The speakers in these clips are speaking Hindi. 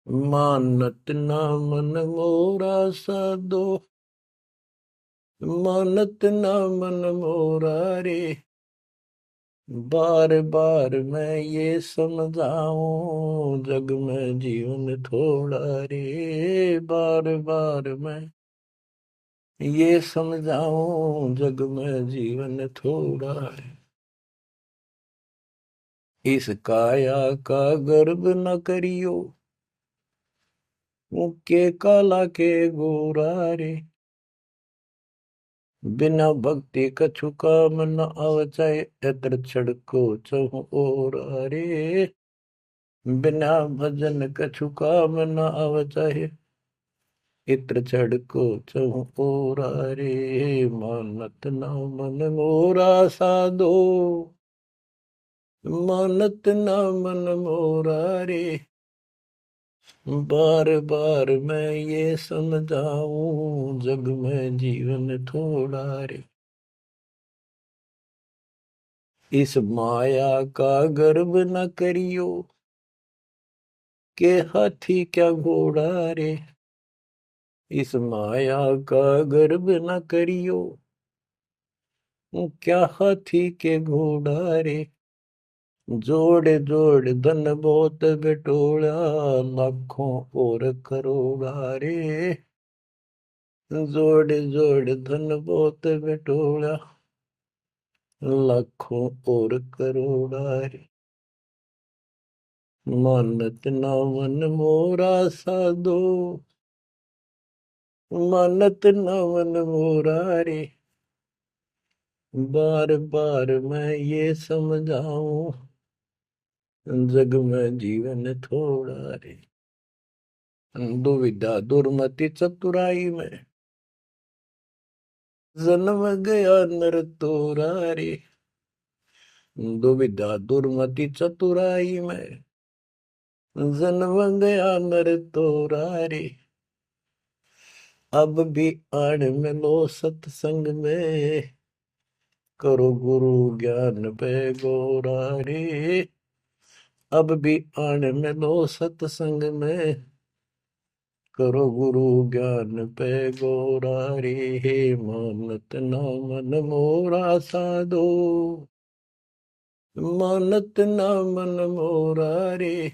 मानत ना मन मोरा साधो, मानत ना मन मोरा रे। बार बार मैं ये समझाऊं, जग में जीवन थोड़ा रे। बार बार मैं ये समझाऊं, जग में जीवन थोड़ा है। इस काया का गर्व न करियो, मुक्के काला के गोरा रे। बिना भक्ति कछु काम न आवचाए, एतर छड़को चहु और रे। बिना भजन कछु काम न आवचाए, इत्र छड़को चहु और रे। मानत न मन मोरा साधो, मानत न मन मोरा रे। बार बार मैं ये समझाऊं, जग में जीवन थोड़ा रे। इस माया का गर्व न करियो, के हाथी क्या घोड़ा रे। इस माया का गर्व न करियो, क्या हाथी के घोड़ा रे। जोड़ जोड़ धन बहुत बटोला, लाखों और करोड़ा रे। जोड़ जोड़ धन बहुत बटोला, लाखों और करोड़ा रे। मानत ना मन मोरा साधो, मानत ना मन मोरा रे। बार बार मैं ये समझाऊं, जग में जीवन थोड़ा रे। दुविधा दुर्मति चतुराई में, जन्म गया नर तोरा रे। दुविधा दुर्मति चतुराई में, जन्म गया नर तोरा रे। अब भी आड़ मिलो सत्संग में, करो गुरु ज्ञान पे गोरा रे। अब भी आड़ मिलो सत्संग में, करो गुरु ज्ञान पे गोरा रे। मानत ना मन मोरा साधो, मानत ना मन मोरा रे।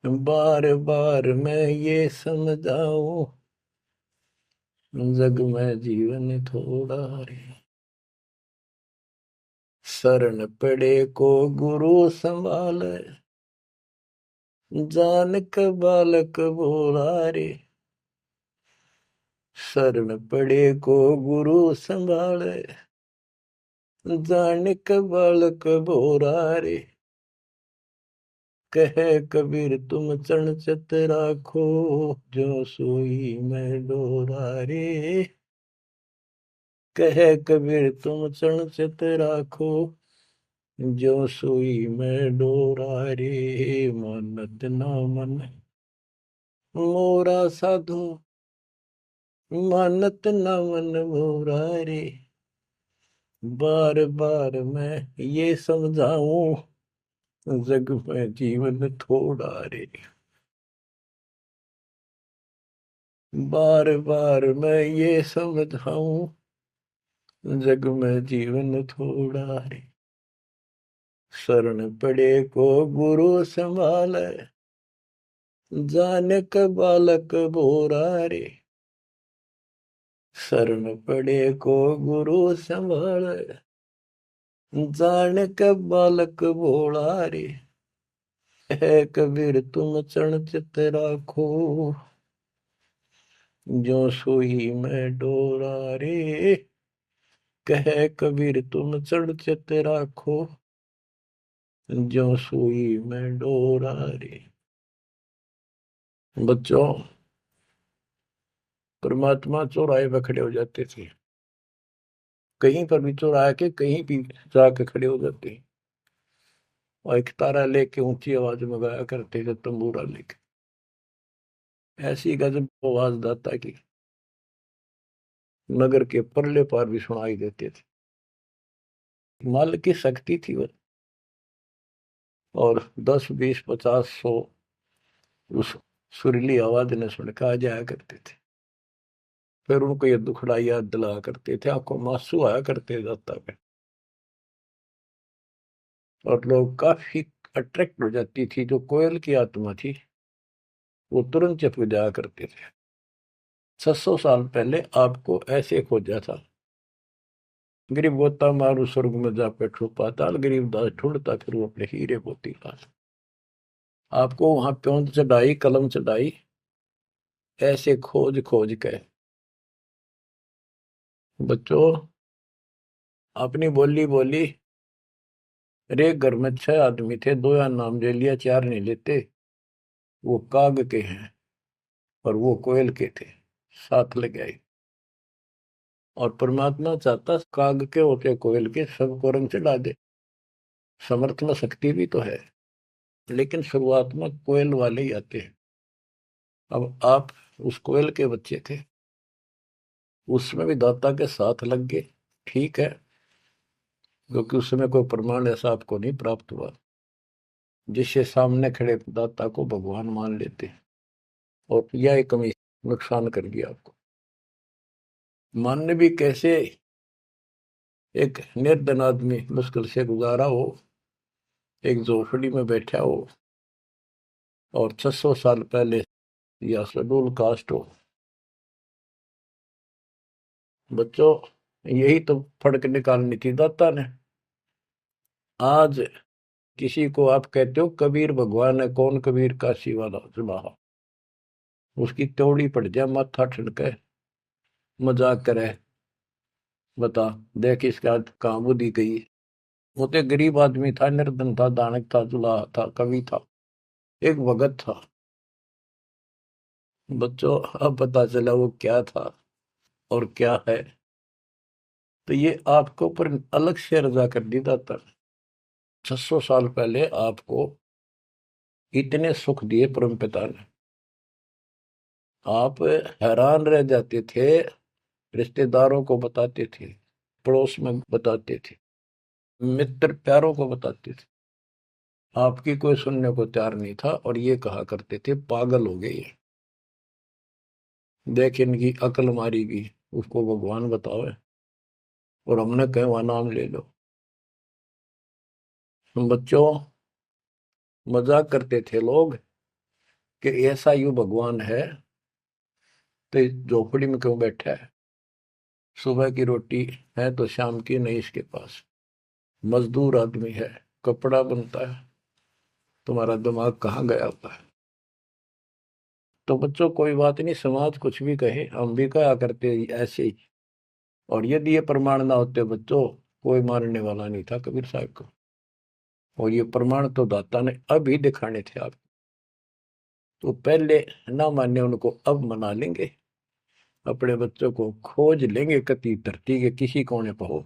बार बार मैं ये समझाऊं, जग में जीवन थोड़ा रे। शरण पड़े को गुरु संभाले, जान क बालक बोला रे। शरण पड़े को गुरु संभाले, जान क बालक बोरा रे। कहे कबीर तुम चरण चित राखो, जो सोई मैं डोरा रे। कहे कबीर तुम चरण चित राखो, जो सोई मैं डोरा रे। मानत ना मन मोरा साधु, मानत ना मन मोरा रे। बार बार मैं ये समझाऊं, जग में जीवन थोड़ा रे। बार बार मैं ये समझाऊं, जग में जीवन थोड़ा रे। शरण पड़े को गुरु संभाले, जाने का बालक बोरा रे। शरण पड़े को गुरु संभाले, जाने का बालक बोला रे। है कबीर तुम चरण चित राखो, जो सोई मैं डोरा रे। कहे कबीर तुम चरण चित राखो, जो सोई मैं डोरा रे। बच्चों, परमात्मा चौराहे पे खड़े हो जाते थे, कहीं पर भी चौराहे के कहीं भी जाके खड़े हो जाते, और एक तारा लेके ऊंची आवाज में गाया करते थे, तंबूरा लेके। ऐसी गजब आवाज दाता की नगर के परले पार भी सुनाई देते थे। माल की शक्ति थी वो। और 10 20 50 100 उस सुरीली आवाज ने सुनकर आ जाया करते थे। फिर उनको ये दुखड़ा याद दिलाया करते थे, आपको मासू आया करते दाता पे, और लोग काफी अट्रैक्ट हो जाती थी। जो कोयल की आत्मा थी वो तुरंत चिपक जाया करते थे। 600 साल पहले आपको ऐसे खोजा था, गरीब गोता मारू स्वर्ग में जा बैठो पाताल, गरीब दास ढूंढता फिर वो अपने हीरे मोती लाल। आपको वहां प्योंद चढ़ाई, कलम चढ़ाई, ऐसे खोज खोज के। बच्चों, अपनी बोली बोली। एक घर में 6 आदमी थे, 2 या नाम ले लिया, 4 नहीं लेते। वो काग के हैं और वो कोयल के थे, साथ लग गए। और परमात्मा चाहता काग के होते कोयल के सबको रंग चढ़ा दे। समर्थ में शक्ति भी तो है, लेकिन शुरुआत में कोयल वाले ही आते हैं। अब आप उस कोयल के बच्चे थे, उसमें भी दाता के साथ लग गए, ठीक है, क्योंकि उस समय कोई प्रमाण ऐसा आपको नहीं प्राप्त हुआ जिससे सामने खड़े दाता को भगवान मान लेते हैं। और यह कमी नुकसान कर गया आपको। मानने भी कैसे? एक निर्धन आदमी मुश्किल से गुजारा हो, एक झोपड़ी में बैठा हो, और 600 साल पहले या शेड्यूल कास्ट हो। बच्चों, यही तो फर्क निकालनी थी दाता ने। आज किसी को आप कहते हो कबीर भगवान है, कौन कबीर? काशी वाला जुलाहा। उसकी त्योड़ी पड़ जाए, माथा ठनके, मजाक करे, बता देख इसका कहाँ बुद्धि गई। वो तो गरीब आदमी था, निर्धन था, दानक था, जुलाहा था, कवि था, एक भगत था। बच्चों, अब पता चला वो क्या था और क्या है। तो ये आपको ऊपर अलग से रजा कर दी दाता। 600 साल पहले आपको इतने सुख दिए परम पिता ने, आप हैरान रह जाते थे। रिश्तेदारों को बताते थे, पड़ोस में बताते थे, मित्र प्यारों को बताते थे। आपकी कोई सुनने को तैयार नहीं था, और ये कहा करते थे पागल हो गए, देख इनकी अकल मारी गई, उसको भगवान बताओ। और हमने कहे वहां नाम ले लो। बच्चों, मजाक करते थे लोग कि ऐसा यू भगवान है तो इस झोपड़ी में क्यों बैठा है? सुबह की रोटी है तो शाम की नहीं इसके पास, मजदूर आदमी है, कपड़ा बनता है, तुम्हारा दिमाग कहाँ गया होता है? तो बच्चों, कोई बात नहीं, समाज कुछ भी कहे, हम भी कहा करते ऐसे ही। और यदि ये प्रमाण ना होते बच्चों, कोई मानने वाला नहीं था कबीर साहब को। और ये प्रमाण तो दाता ने अभी दिखाने थे आप। तो पहले ना माने उनको, अब मना लेंगे। अपने बच्चों को खोज लेंगे कति धरती के किसी कोने पर हो।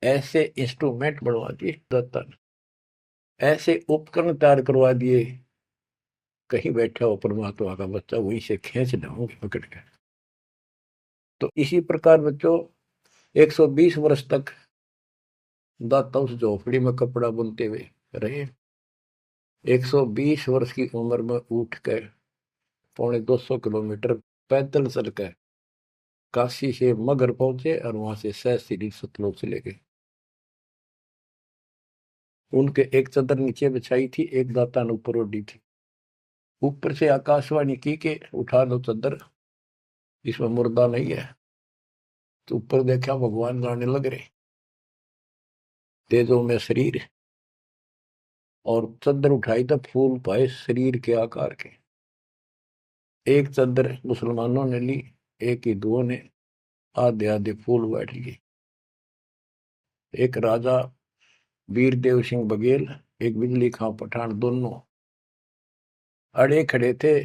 ऐसे इंस्ट्रूमेंट बनवा दिए दाता ने, ऐसे उपकरण तैयार करवा दिए, कहीं बैठा हो परमात्मा का बच्चा वहीं से खींच लाओगे पकड़ के। तो इसी प्रकार बच्चों, 120 वर्ष तक दाता उस झोपड़ी में कपड़ा बुनते हुए रहे। 120 वर्ष की उम्र में उठ कर 250 किलोमीटर पैदल चल कर काशी से मगर पहुंचे, और वहां से सहस्त्री सतलोक चले गए। उनके एक चादर नीचे बिछाई थी, एक दाता ने ऊपर ओढ़ी थी। ऊपर से आकाशवाणी की के उठा लो चादर, इसमें मुर्दा नहीं है। तो ऊपर देखा भगवान गाने लग रहे, तेजों में शरीर, और चादर उठाई तो फूल पाए शरीर के आकार के। एक चादर मुसलमानों ने ली, एक हिंदुओं ने, आधे आधे फूल बैठ लिए। एक राजा वीर देव सिंह बघेल, एक बिजली खां पठान, दोनों अड़े खड़े थे,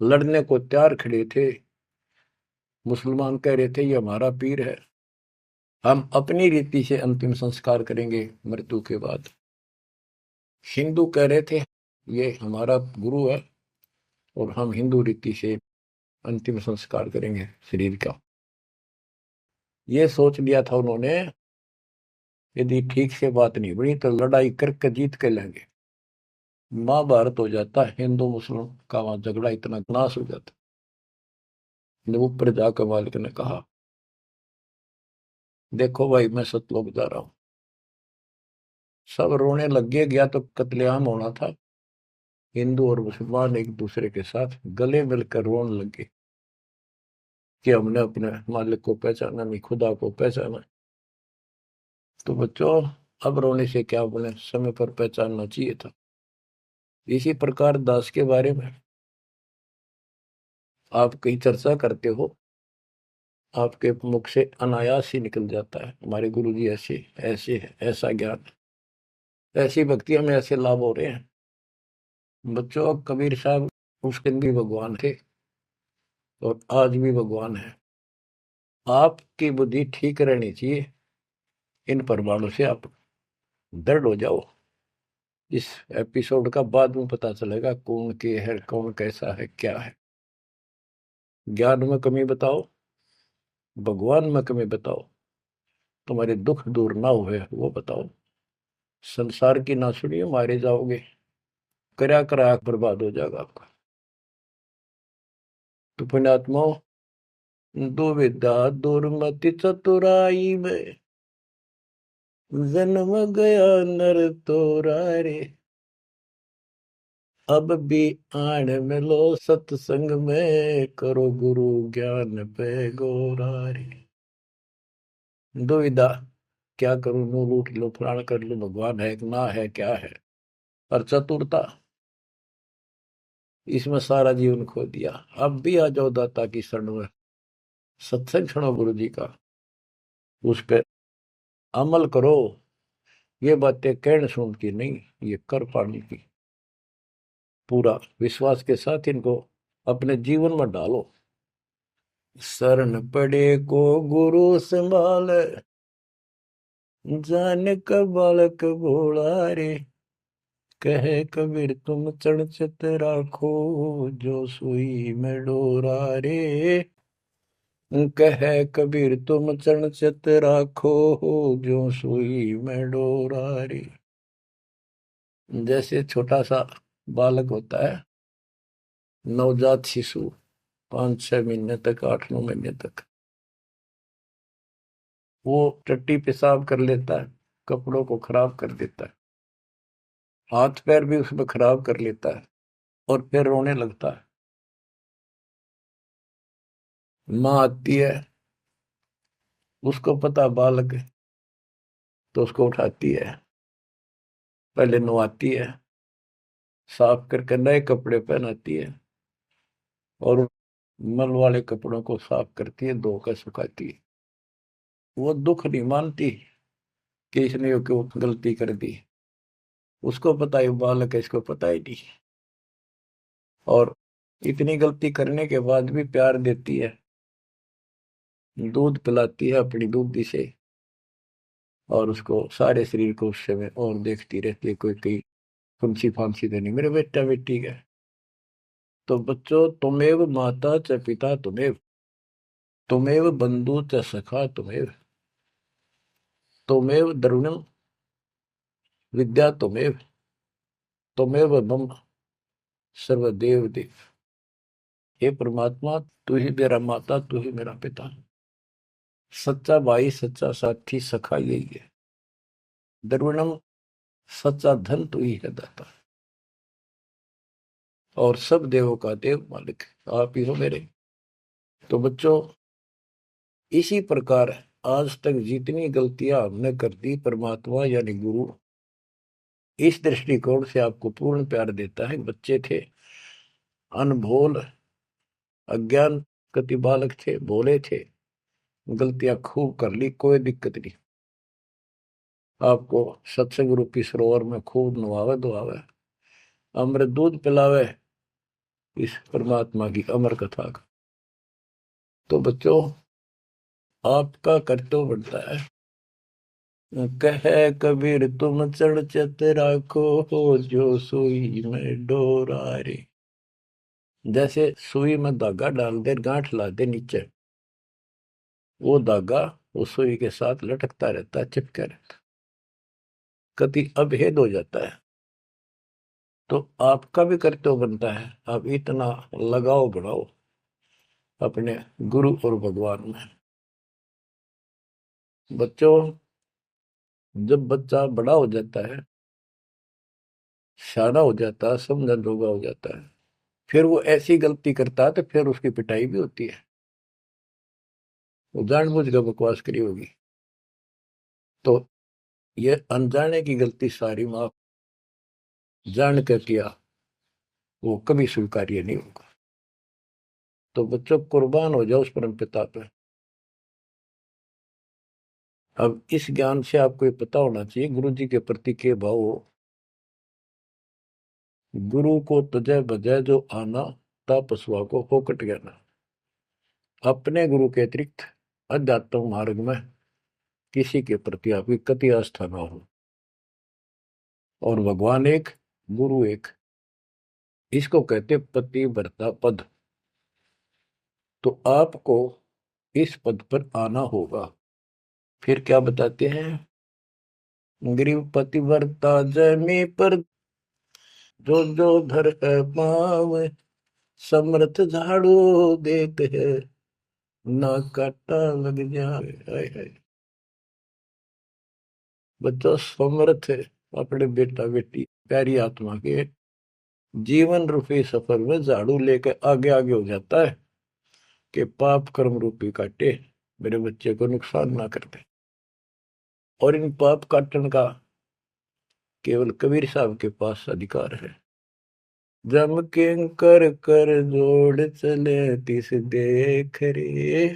लड़ने को तैयार खड़े थे। मुसलमान कह रहे थे ये हमारा पीर है, हम अपनी रीति से अंतिम संस्कार करेंगे मृत्यु के बाद। हिंदू कह रहे थे ये हमारा गुरु है, और हम हिंदू रीति से अंतिम संस्कार करेंगे शरीर का। ये सोच लिया था उन्होंने, यदि ठीक से बात नहीं बनी तो लड़ाई करके जीत के लेंगे। महाभारत हो जाता, हिंदू मुस्लिम का वहां झगड़ा इतना नाश हो जाता। ऊपर जाकर मालिक ने कहा, देखो भाई मैं सतलोक जा रहा हूं। सब रोने लग गया तो कत्लेआम होना था। हिंदू और मुसलमान एक दूसरे के साथ गले मिलकर रोने लगे कि हमने अपने मालिक को पहचाना नहीं, खुदा को पहचाना। तो बच्चों, अब रोने से क्या बने, समय पर पहचानना चाहिए था। इसी प्रकार दास के बारे में आप कहीं चर्चा करते हो, आपके मुख से अनायास ही निकल जाता है हमारे गुरु जी ऐसे ऐसे है, ऐसा ज्ञान, ऐसी भक्ति, हमें ऐसे लाभ हो रहे हैं। बच्चों, कबीर साहब उस दिन भी भगवान थे और आज भी भगवान है। आपकी बुद्धि ठीक रहनी चाहिए, इन प्रमाणों से आप दृढ़ हो जाओ। इस एपिसोड का बाद में पता चलेगा कौन के है, कौन कैसा है, क्या है। ज्ञान में कमी बताओ, भगवान में कमी बताओ, तुम्हारे दुख दूर ना हुए वो बताओ। संसार की ना सुनिए, मारे जाओगे, करा करा बर्बाद हो जाएगा आपका। तो पुण्यात्माओं, दुविधा दुर्मति चतुराई में जन्म गया नर तोरा रे। अब भी आण मिलो सत्संग में, करो गुरु ज्ञान पे गोरा रे। दुविधा, क्या करूं, नो लूट लो, फलाना कर लो, भगवान है कि ना है, क्या है। और चतुरता, इसमें सारा जीवन खो दिया। अब भी आ जाओ दाता की शरण में, सत्संग सुनो गुरु जी का, उस पर अमल करो। ये बातें कहने सुन की नहीं, ये कर पाने की। पूरा विश्वास के साथ इनको अपने जीवन में डालो। शरण पड़े को गुरु संभाल, जान का बालक भोला रे। कहे कबीर तुम चढ़ चित राखो, जो सुई में डोरा रे। कहे कबीर तुम चढ़ चित राखो, जो सुई में डोरा रे। जैसे छोटा सा बालक होता है, नवजात शिशु, 5-6 महीने तक, 8-9 महीने तक, वो टट्टी पेशाब कर लेता है, कपड़ों को खराब कर देता है, हाथ पैर भी उसमें खराब कर लेता है और फिर रोने लगता है। माँ आती है, उसको पता बालक है, तो उसको उठाती है, पहले नवाती है, साफ करके नए कपड़े पहनाती है और मल वाले कपड़ों को साफ करती है, धोकर सुखाती है। वो दुख नहीं मानती कि इसने ये क्यों गलती कर दी। उसको पता है बालक है, इसको पता ही नहीं। और इतनी गलती करने के बाद भी प्यार देती है, दूध पिलाती है अपनी दूधी से, और उसको सारे शरीर को उससे में और देखती रहती है, कोई कहीं फुंसी फांसी तो नहीं मेरे बेटा बेटी का। तो बच्चों, तुमेव माता च पिता तुमेव, तुमेव बंधु च सखा तुमेव, तुमेव द्रविणम विद्या तुमेव, तुमेव मम सर्वदेव देव। हे परमात्मा, तू ही मेरा माता, तू ही मेरा पिता, सच्चा भाई, सच्चा साथी, सखा यही है। द्रविणम, सच्चा धन तू ही है दाता, और सब देवों का देव मालिक आप ही हो मेरे। तो बच्चों, इसी प्रकार आज तक जितनी गलतियां हमने कर दी, परमात्मा यानी गुरु इस दृष्टिकोण से आपको पूर्ण प्यार देता है। बच्चे थे, अनभोल, अज्ञान, कति बालक थे, भोले थे, गलतियां खूब कर ली, कोई दिक्कत नहीं। आपको सत्संग रूपी सरोवर में खूब नवावे धोआवे, अमृत दूध पिलावे इस परमात्मा की अमर कथा का। तो बच्चों, आपका कर्तव्य बनता है, कहे कबीर तुम चढ़ चित राखो, जो सुई में डोरा रे। जैसे सुई में धागा डाल दे, गांठ ला दे नीचे, वो धागा उस सुई के साथ लटकता रहता है, चिपका रहता है, कति अभेद हो जाता है। तो आपका भी कर्तव्य बनता है, आप इतना लगाव बढ़ाओ अपने गुरु और भगवान में। बच्चों, जब बच्चा बड़ा हो जाता है, शाना हो जाता है, समझन जोगा हो जाता है, फिर वो ऐसी गलती करता है तो फिर उसकी पिटाई भी होती है। वो जानबूझ कर बकवास करी होगी, तो ये अनजाने की गलती सारी माफ, जान कर किया वो कभी स्वीकार्य नहीं होगा। तो बच्चों, कुर्बान हो जाओ उस परम पिता पे। अब इस ज्ञान से आपको ये पता होना चाहिए गुरु जी के प्रति के भाव हो। गुरु को तजय बजय जो आना, तापसवा को होकट ज्ञाना। अपने गुरु के अतिरिक्त अध्यात्म मार्ग में किसी के प्रति आपकी कति आस्था ना हो। और भगवान एक, गुरु एक, इसको कहते पतिव्रता पद। तो आपको इस पद पर आना होगा। फिर क्या बताते हैं, गरीब पतिव्रता जमी पर जो जो धर पाव, समर्थ झाड़ू देते हैं ना काटा लग जाए। हाय हाय। बच्चों, समर्थ है अपने बेटा बेटी प्यारी आत्मा के जीवन रूपी सफर में झाड़ू लेकर आगे आगे हो जाता है कि पाप कर्म रूपी काटे मेरे बच्चे को नुकसान ना कर दे। और इन पाप काटन का केवल कबीर साहब के पास अधिकार है। जम के कर कर जोड़ चले तिस देख रे,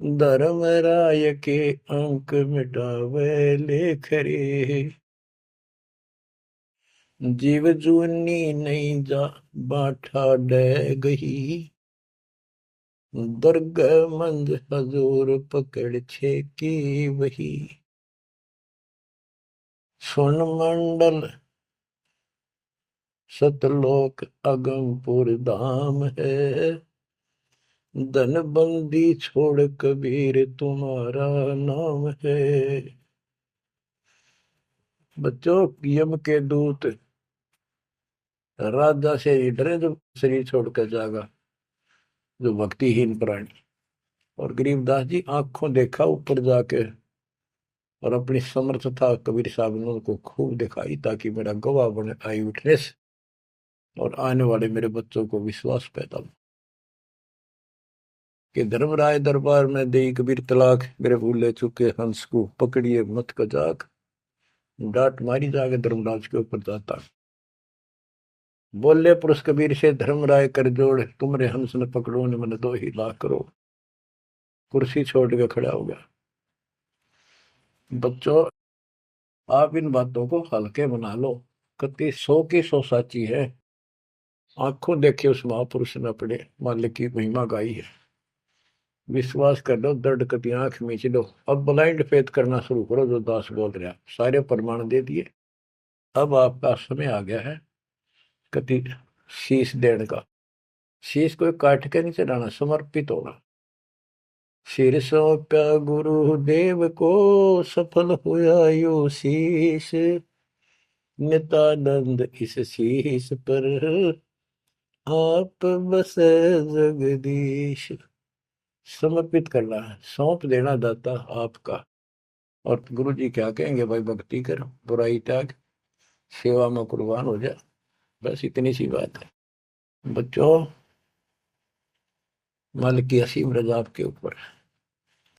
धर्म राय के अंक मिटावे लेख रे। जीव जूनी नहीं जा बाठा डे गही, दर्ग मंज हजूर पकड़ छे की वही। स्वर्ण मंडल सतलोक अगमपुर धाम है, धन बंदी छोड़ कबीर तुम्हारा नाम है। बच्चों, यम के दूत राजा से ही डरे जो शरीर छोड़कर जागा, जो भक्तिहीन प्राणी। और गरीबदास जी आंखों देखा ऊपर जाके, और अपनी समर्थता कबीर साहब ने उनको खूब दिखाई ताकि मेरा गवाह बने, आई विटनेस, और आने वाले मेरे बच्चों को विश्वास पैदा हो कि धर्मराय दरबार में दे कबीर तलाक, मेरे भूले चुके हंस को पकड़िए मत कजाक, डांट मारी जाके धर्मराज के ऊपर जाता। बोले पुरुष कबीर से धर्मराय कर जोड़, तुमरे हंस न पकड़ो न मन 2 लाख करो। कुर्सी छोड़ के खड़ा हो गया। बच्चों, आप इन बातों को हल्के बना लो, कति 100 की 100 साची है। आंखों देखे उस महापुरुष ने अपने मालिक की महिमा गाई है। विश्वास कर लो, दर्द कति आंख मीच लो। अब ब्लाइंड फेथ करना शुरू करो, जो दास बोल रहा, सारे प्रमाण दे दिए। अब आपका समय आ गया है कति शीश देने का। शीश को काट के नहीं चढ़ाना, समर्पित होना। सिर सौंप्या गुरुदेव को, सफल हुआ यो शीश, नित्यानंद इस शीश पर आप बस जगदीश। समर्पित करना है, सौंप देना दाता आपका। और गुरु जी क्या कहेंगे, भाई भक्ति कर, बुराई त्याग, सेवा में कुर्बान हो जा। बस इतनी सी बात है। बच्चों, मालिक की असीम रजा आपके ऊपर है।